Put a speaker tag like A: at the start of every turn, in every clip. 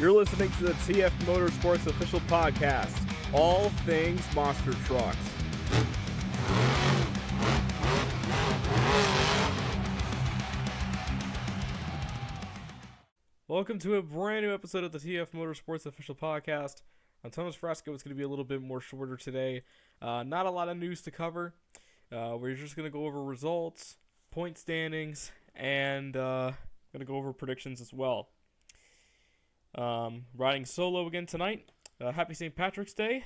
A: You're listening to the TF Motorsports official podcast, all things monster trucks. Welcome to a brand new episode of the TF Motorsports official podcast. I'm Thomas Fresco. It's going to be a little bit more shorter today. Not a lot of news to cover. We're just going to go over results, point standings, and going to go over predictions as well. Riding solo again tonight. Happy St. Patrick's Day.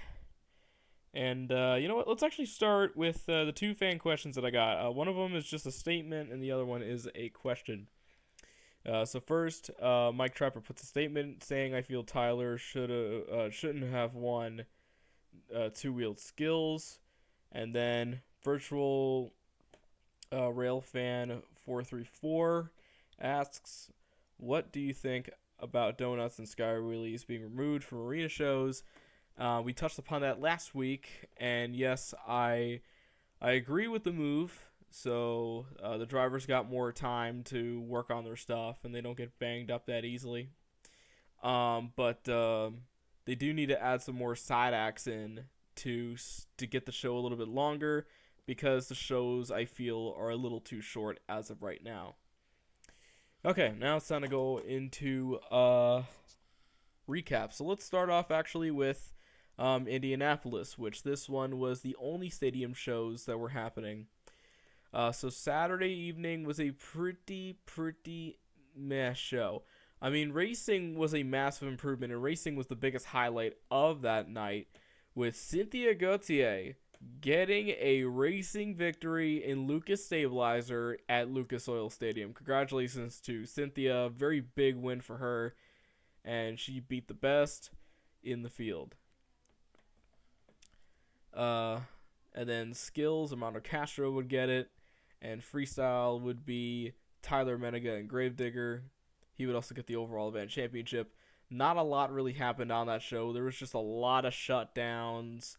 A: And you know what? Let's actually start with the two fan questions that I got. One of them is just a statement, and the other one is a question. So first, Mike Trapper puts a statement saying, "I feel Tyler shouldn't have won two-wheeled skills." And then virtual rail fan 434 asks, "What do you think about donuts and sky wheelies being removed from arena shows?" We touched upon that last week, and yes, I agree with the move. So the drivers got more time to work on their stuff, and they don't get banged up that easily. But they do need to add some more side acts in to get the show a little bit longer, because the shows, I feel, are a little too short as of right now. Okay, now it's time to go into recap. So let's start off actually with Indianapolis, which this one was the only stadium shows that were happening. So Saturday evening was a pretty meh show. I mean, racing was a massive improvement, and racing was the biggest highlight of that night, with Cynthia Gauthier getting a racing victory in Lucas Stabilizer at Lucas Oil Stadium. Congratulations to Cynthia. Very big win for her, and she beat the best in the field. And then skills, Armando Castro would get it. And freestyle would be Tyler Menega and Gravedigger. He would also get the overall event championship. Not a lot really happened on that show. There was just a lot of shutdowns.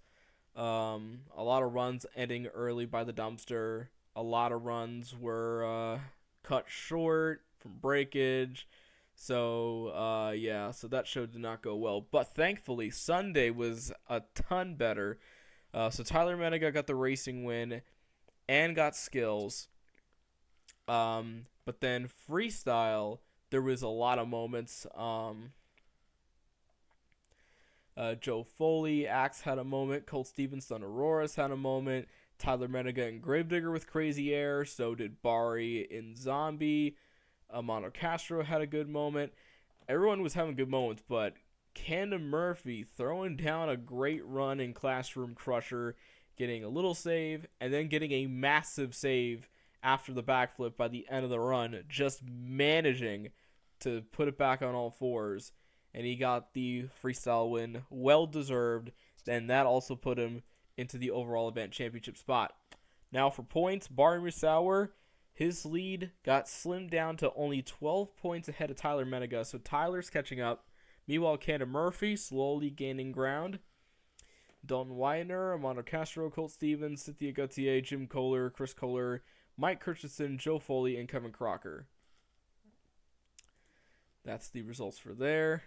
A: A lot of runs ending early by the dumpster. A lot of runs were cut short from breakage. So, yeah, so that show did not go well. But thankfully, Sunday was a ton better. So Tyler Menega got the racing win and got skills. But then freestyle, there was a lot of moments. Joe Foley, Axe had a moment. Colt Stevenson, Aurora's had a moment. Tyler Menega and Gravedigger with crazy air. So did Bari in Zombie. Armando Castro had a good moment. Everyone was having good moments, but Camden Murphy throwing down a great run in Classroom Crusher, getting a little save, and then getting a massive save after the backflip by the end of the run, just managing to put it back on all fours, and he got the freestyle win, well deserved. Then that also put him into the overall event championship spot. Now for points, Bari Musauer, his lead got slimmed down to only 12 points ahead of Tyler Menega, so Tyler's catching up. Meanwhile, Camden Murphy slowly gaining ground. Dalton Widener, Armando Castro, Colt Stevens, Cynthia Gauthier, Jim Kohler, Chris Kohler, Mike Kirchhoffson, Joe Foley, and Kevin Crocker. That's the results for there.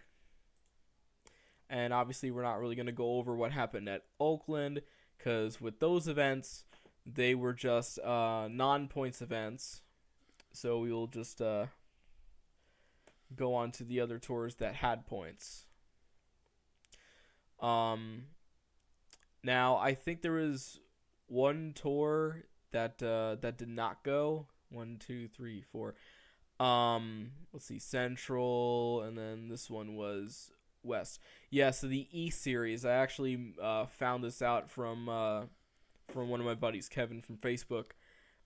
A: And obviously, we're not really going to go over what happened at Oakland, because with those events, they were just non-points events. So we will just go on to the other tours that had points. Now, I think there was one tour that did not go. 1, 2, 3, 4. Let's see, Central, and then this one was West. Yeah, so the E Series, I actually found this out from one of my buddies, Kevin from Facebook.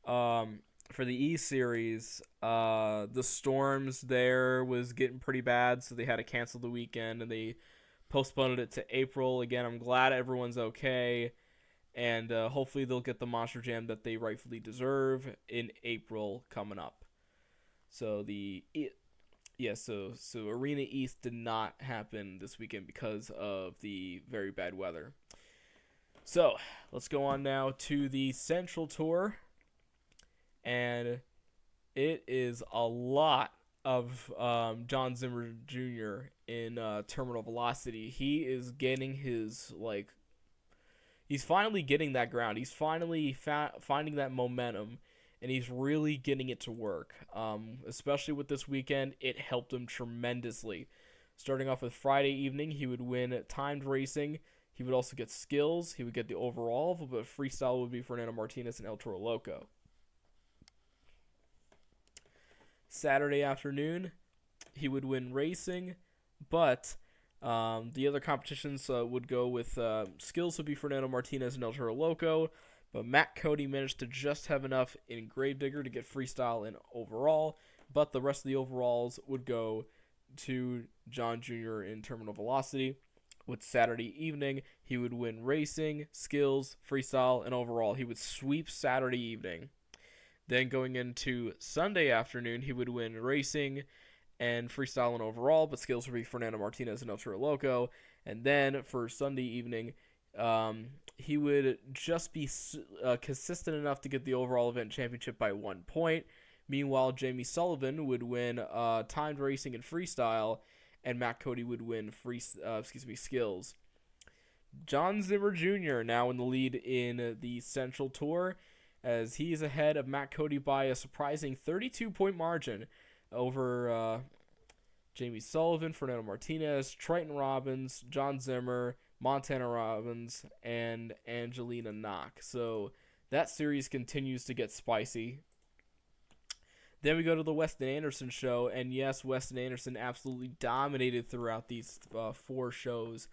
A: For the E Series, the storms there was getting pretty bad, so they had to cancel the weekend, and they postponed it to April. Again, I'm glad everyone's okay, and hopefully they'll get the Monster Jam that they rightfully deserve in April coming up. So so Arena East did not happen this weekend because of the very bad weather. So let's go on now to the Central Tour, and it is a lot of John Zimmer Jr. in in terminal velocity. He is getting his he's finally getting that ground. He's finally finding that momentum, and he's really getting it to work. Especially with this weekend, it helped him tremendously. Starting off with Friday evening, he would win timed racing. He would also get skills. He would get the overall, but freestyle would be Fernando Martinez and El Toro Loco. Saturday afternoon, he would win racing, but the other competitions would go with skills would be Fernando Martinez and El Toro Loco, but Matt Cody managed to just have enough in Gravedigger to get freestyle and overall, but the rest of the overalls would go to John Jr. in terminal velocity. With Saturday evening, he would win racing, skills, freestyle, and overall. He would sweep Saturday evening. Then going into Sunday afternoon, he would win racing and freestyle and overall, but skills would be Fernando Martinez and El Toro Loco. And then for Sunday evening, he would just be consistent enough to get the overall event championship by 1 point. Meanwhile, Jamie Sullivan would win timed racing and freestyle, and Matt Cody would win skills. John Zimmer Jr. now in the lead in the Central Tour, as he is ahead of Matt Cody by a surprising 32-point margin over Jamie Sullivan, Fernando Martinez, Triton Robbins, John Zimmer, Montana Robbins, and Angelina Knock. So that series continues to get spicy. Then we go to the Weston Anderson show, and yes, Weston Anderson absolutely dominated throughout these 4 shows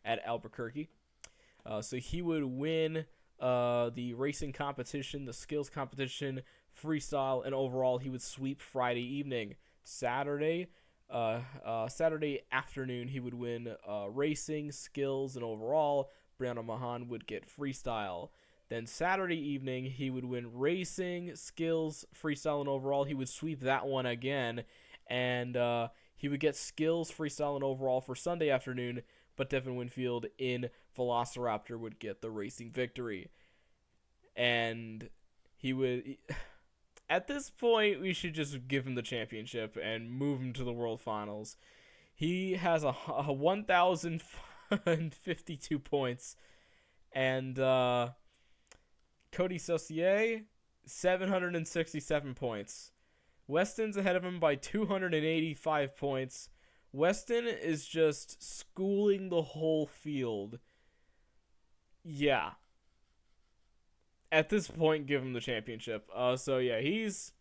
A: at Albuquerque. So he would win the racing competition, the skills competition, freestyle, and overall he would sweep Friday evening. Saturday afternoon he would win racing, skills, and overall. Brianna Mahan would get freestyle. Then Saturday evening, he would win racing, skills, freestyle, and overall. He would sweep that one again, and he would get skills, freestyle, and overall for Sunday afternoon, but Devin Winfield in Velociraptor would get the racing victory. And he would... At this point, we should just give him the championship and move him to the World Finals. He has a 1,052 points, and... Cody Saucier, 767 points. Weston's ahead of him by 285 points. Weston is just schooling the whole field. Yeah. At this point, give him the championship. So yeah, he's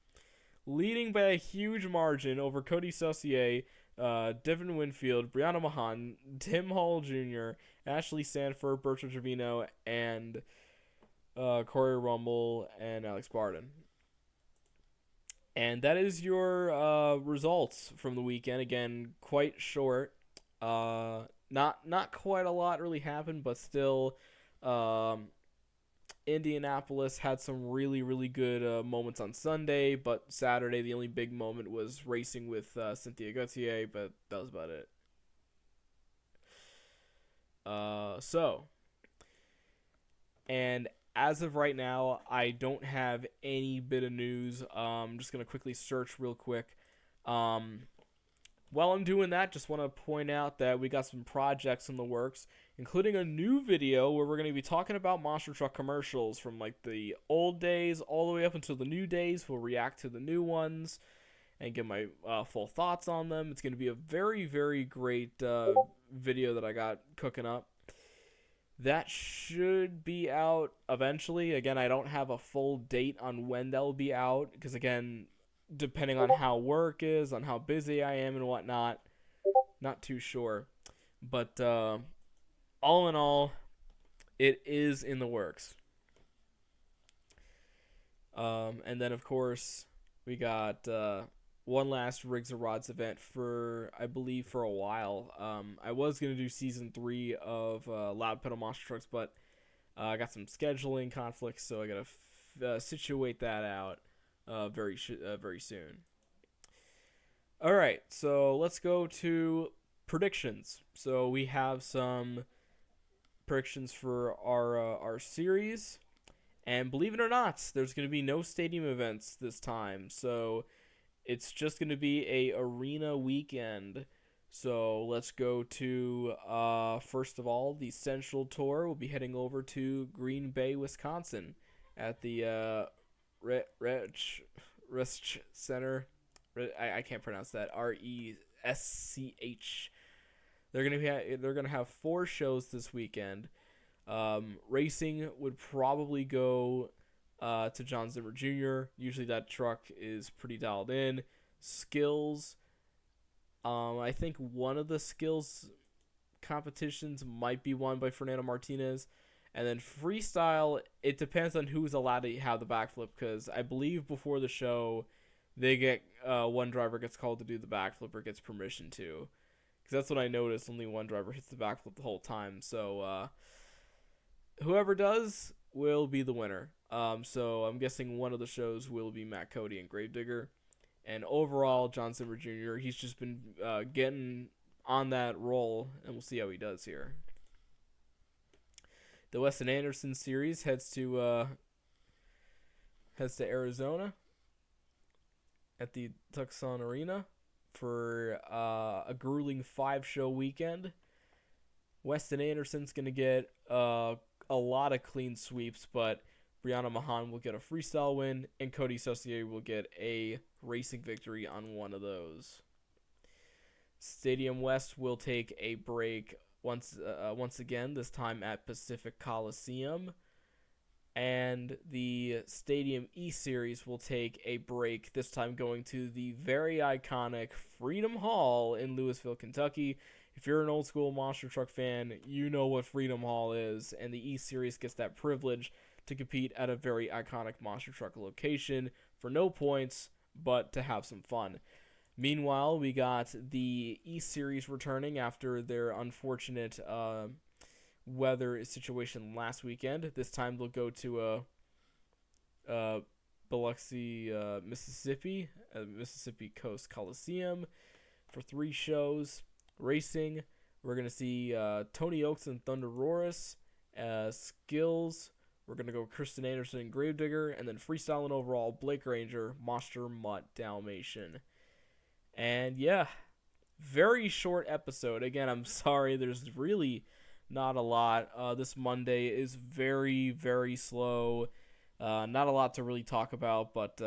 A: leading by a huge margin over Cody Saucier, Devin Winfield, Brianna Mahan, Tim Hall Jr., Ashley Sanford, Bertrand Trevino, and... Corey Rumble, and Alex Barden. And that is your results from the weekend. Again, quite short. Not quite a lot really happened, but still, Indianapolis had some really, really good moments on Sunday, but Saturday the only big moment was racing with Cynthia Gauthier, but that was about it. And as of right now, I don't have any bit of news. I'm just going to quickly search real quick. While I'm doing that, just want to point out that we got some projects in the works, including a new video where we're going to be talking about monster truck commercials from like the old days all the way up until the new days. We'll react to the new ones and give my full thoughts on them. It's going to be a very, very great video that I got cooking up. That should be out eventually. Again, I don't have a full date on when that will be out, because again, depending on how work is, on how busy I am and whatnot, not too sure. But all in all, it is in the works. And then, of course, we got one last Rigs and Rods event for, I believe, for a while. I was going to do Season 3 of Loud Pedal Monster Trucks, but I got some scheduling conflicts, so I got to situate that out very soon. All right, so let's go to predictions. So we have some predictions for our series, and believe it or not, there's going to be no stadium events this time, so it's just going to be a arena weekend. So let's go to, first of all, the Central Tour. We'll be heading over to Green Bay, Wisconsin at the Resch Center. I can't pronounce that. RESCH. They're gonna have 4 shows this weekend. Racing would probably go to John Zimmer Jr. Usually that truck is pretty dialed in. Skills. I think one of the skills competitions might be won by Fernando Martinez. And then freestyle, it depends on who's allowed to have the backflip, because I believe before the show, they get one driver gets called to do the backflip or gets permission to. Because that's what I noticed. Only one driver hits the backflip the whole time. So whoever does will be the winner. So I'm guessing one of the shows will be Matt Cody and Gravedigger. And overall, John Zimmer Jr., he's just been getting on that roll, and we'll see how he does here. The Weston Anderson series heads to Arizona at the Tucson Arena for a grueling 5-show weekend. Weston Anderson's going to get a lot of clean sweeps, but Brianna Mahan will get a freestyle win, and Cody Saucier will get a racing victory on one of those. Stadium West will take a break once again, this time at Pacific Coliseum. And the Stadium East Series will take a break, this time going to the very iconic Freedom Hall in Louisville, Kentucky. If you're an old school monster truck fan, you know what Freedom Hall is, and the East Series gets that privilege to compete at a very iconic monster truck location for no points, but to have some fun. Meanwhile, we got the East Series returning after their unfortunate weather situation last weekend. This time they'll go to Biloxi, Mississippi, Mississippi Coast Coliseum for 3 shows. Racing, we're going to see Tony Oaks and Thunder Roris. Skills, we're going to go Kristen Anderson and Gravedigger. And then freestyling overall, Blake Ranger, Monster Mutt Dalmatian. And yeah, very short episode. Again, I'm sorry, there's really not a lot. This Monday is very, very slow. Not a lot to really talk about, but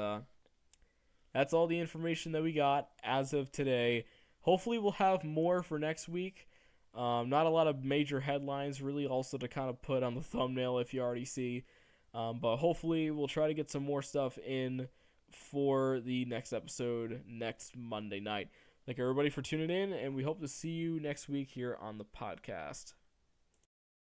A: that's all the information that we got as of today. Hopefully we'll have more for next week. Not a lot of major headlines, really, also to kind of put on the thumbnail if you already see. But hopefully we'll try to get some more stuff in for the next episode next Monday night. Thank everybody for tuning in, and we hope to see you next week here on the podcast.